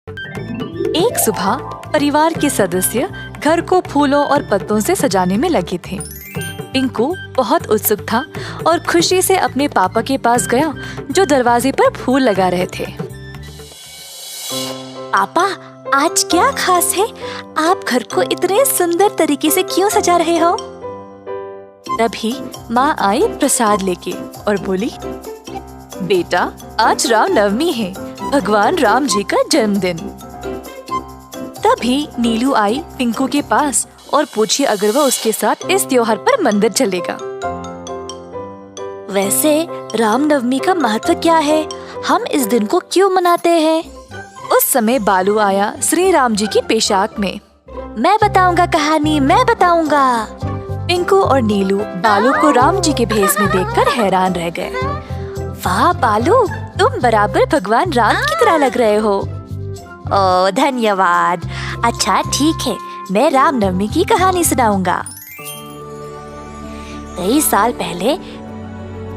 एक सुबह परिवार के सदस्य घर को फूलों और पत्तों से सजाने में लगे थे। पिंकू बहुत उत्सुक था और खुशी से अपने पापा के पास गया जो दरवाजे पर फूल लगा रहे थे। पापा, आज क्या खास है? आप घर को इतने सुंदर तरीके से क्यों सजा रहे हो? तभी माँ आई प्रसाद लेके और बोली, बेटा, आज रामनवमी है, भगवान राम जी का जन्मदिन। तभी नीलू आई पिंकू के पास और पूछी अगर वह उसके साथ इस त्योहार पर मंदिर चलेगा। वैसे रामनवमी का महत्व क्या है? हम इस दिन को क्यों मनाते हैं? उस समय बालू आया श्री राम जी की पोशाक में। मैं बताऊंगा कहानी, मैं बताऊंगा। पिंकू और नीलू बालू को राम जी के भेष में देखकर हैरान रह गए। वाह बालू, तुम बराबर भगवान राम की तरह लग रहे हो। ओह, धन्यवाद। अच्छा ठीक है, मैं रामनवमी की कहानी सुनाऊंगा। कई साल पहले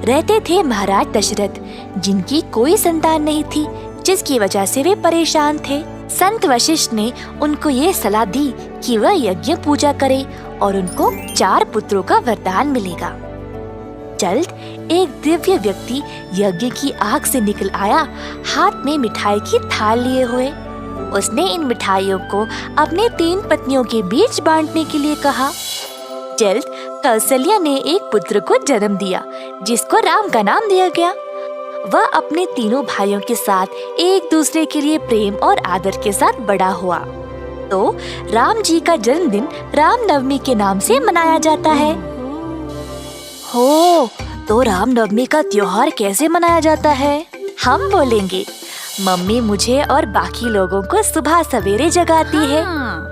रहते थे महाराज दशरथ, जिनकी कोई संतान नहीं थी, जिसकी वजह से वे परेशान थे। संत वशिष्ठ ने उनको ये सलाह दी कि वह यज्ञ पूजा करे और उनको 4 पुत्रों का वरदान मिलेगा। जल्द एक दिव्य व्यक्ति यज्ञ की आग से निकल आया, हाथ में मिठाई की थाल लिए हुए। उसने इन मिठाइयों को अपने 3 पत्नियों के बीच बांटने के लिए कहा। जल्द कौशल्या ने एक पुत्र को जन्म दिया, जिसको राम का नाम दिया गया। वह अपने तीनों भाइयों के साथ एक दूसरे के लिए प्रेम और आदर के साथ बड़ा हुआ। तो राम जी का जन्मदिन रामनवमी के नाम से मनाया जाता है। हो, तो रामनवमी का त्योहार कैसे मनाया जाता है? हम बोलेंगे। मम्मी मुझे और बाकी लोगों को सुबह सवेरे जगाती है।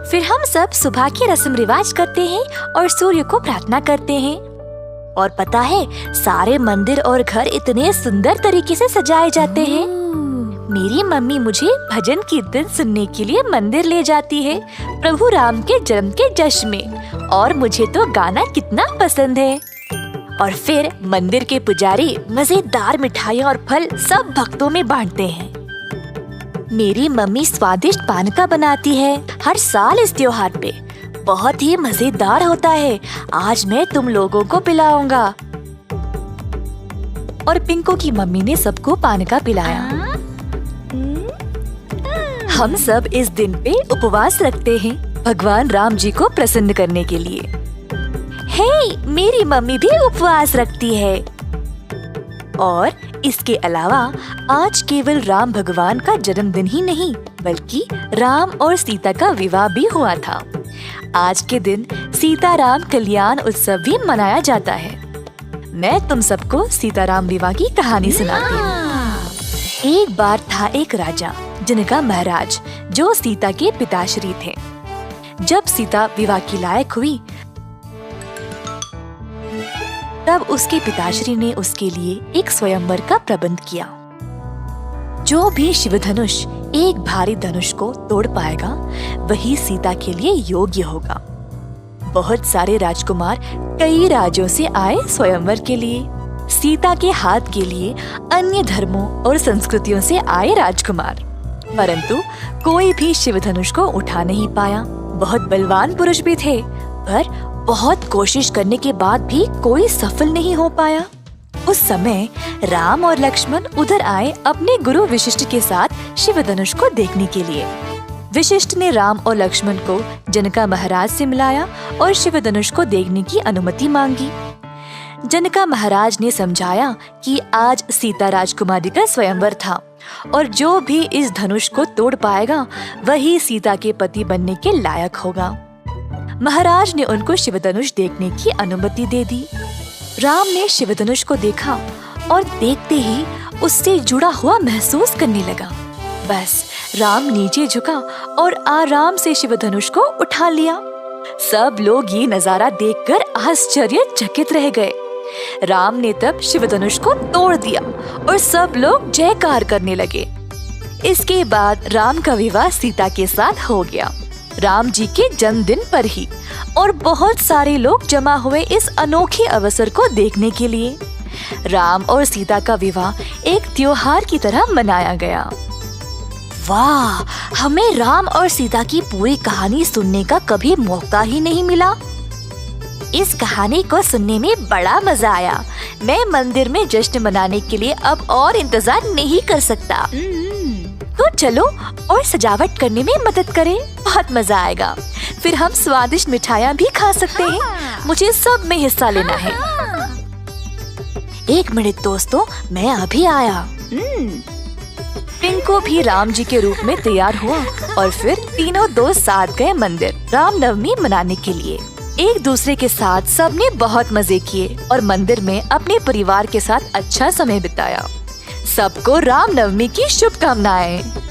फिर हम सब सुबह की रस्म रिवाज करते हैं और सूर्य को प्रार्थना करते हैं। और पता है, सारे मंदिर और घर इतने सुंदर तरीके से सजाए जाते हैं। मेरी मम्मी मुझे भजन कीर्तन सुनने के लिए मंदिर ले जाती है, प्रभु राम के जन्म के जश्न में। और मुझे तो गाना कितना पसंद है। और फिर मंदिर के पुजारी मजेदार मिठाइयाँ और फल सब भक्तों में बांटते हैं। मेरी मम्मी स्वादिष्ट पानका बनाती है हर साल इस त्योहार पे। बहुत ही मजेदार होता है। आज मैं तुम लोगों को पिलाऊंगा। और पिंकू की मम्मी ने सबको पानका पिलाया। हम सब इस दिन पे उपवास रखते हैं भगवान राम जी को प्रसन्न करने के लिए। हे, मेरी मम्मी भी उपवास रखती है। और इसके अलावा आज केवल राम भगवान का जन्मदिन ही नहीं, बल्कि राम और सीता का विवाह भी हुआ था। आज के दिन सीताराम कल्याण उत्सव भी मनाया जाता है। मैं तुम सबको सीताराम विवाह की कहानी सुनाती हूँ। एक बार था एक राजा, जिनका महाराज, जो सीता के पिताश्री थे। जब सीता विवाह की लायक हुई, तब उसके पिताश्री ने उसके लिए एक स्वयंवर का प्रबंध किया। जो भी शिव धनुष एक भारी धनुष को तोड़ पाएगा, वही सीता के लिए योग्य होगा। बहुत सारे राजकुमार कई राज्यों से आए स्वयंवर के लिए। सीता के हाथ के लिए अन्य धर्मों और संस्कृतियों से आए राजकुमार, परंतु कोई भी शिव धनुष को उठा नहीं पाया। बहुत बलवान पुरुष भी थे, पर बहुत कोशिश करने के बाद भी कोई सफल नहीं हो पाया। उस समय राम और लक्ष्मण उधर आए अपने गुरु वशिष्ठ के साथ शिव धनुष को देखने के लिए। वशिष्ठ ने राम और लक्ष्मण को जनका महाराज से मिलाया और शिव धनुष को देखने की अनुमति मांगी। जनका महाराज ने समझाया कि आज सीता राजकुमारी का स्वयंवर था और जो भी इस धनुष को तोड़ पाएगा, वही सीता के पति बनने के लायक होगा। महाराज ने उनको शिवधनुष देखने की अनुमति दे दी। राम ने शिवधनुष को देखा और देखते ही उससे जुड़ा हुआ महसूस करने लगा। बस राम नीचे झुका और आराम से शिवधनुष को उठा लिया। सब लोग ये नजारा देखकर आश्चर्यचकित रह गए। राम ने तब शिवधनुष को तोड़ दिया और सब लोग जयकार करने लगे। इसके बाद राम का विवाह सीता के साथ हो गया, राम जी के जन्मदिन पर ही। और बहुत सारे लोग जमा हुए इस अनोखे अवसर को देखने के लिए। राम और सीता का विवाह एक त्योहार की तरह मनाया गया। वाह, हमें राम और सीता की पूरी कहानी सुनने का कभी मौका ही नहीं मिला। इस कहानी को सुनने में बड़ा मजा आया। मैं मंदिर में जश्न मनाने के लिए अब और इंतजार नहीं कर सकता। तो चलो और सजावट करने में मदद करें, बहुत मजा आएगा। फिर हम स्वादिष्ट मिठाइयाँ भी खा सकते हैं। मुझे सब में हिस्सा लेना है। 1 मिनट दोस्तों, मैं अभी आया। पिंकू भी राम जी के रूप में तैयार हुआ और फिर तीनों दोस्त साथ गए मंदिर रामनवमी मनाने के लिए। एक दूसरे के साथ सबने बहुत मजे किए और मंदिर में अपने परिवार के साथ अच्छा समय बिताया। सबको रामनवमी की शुभकामनाएं।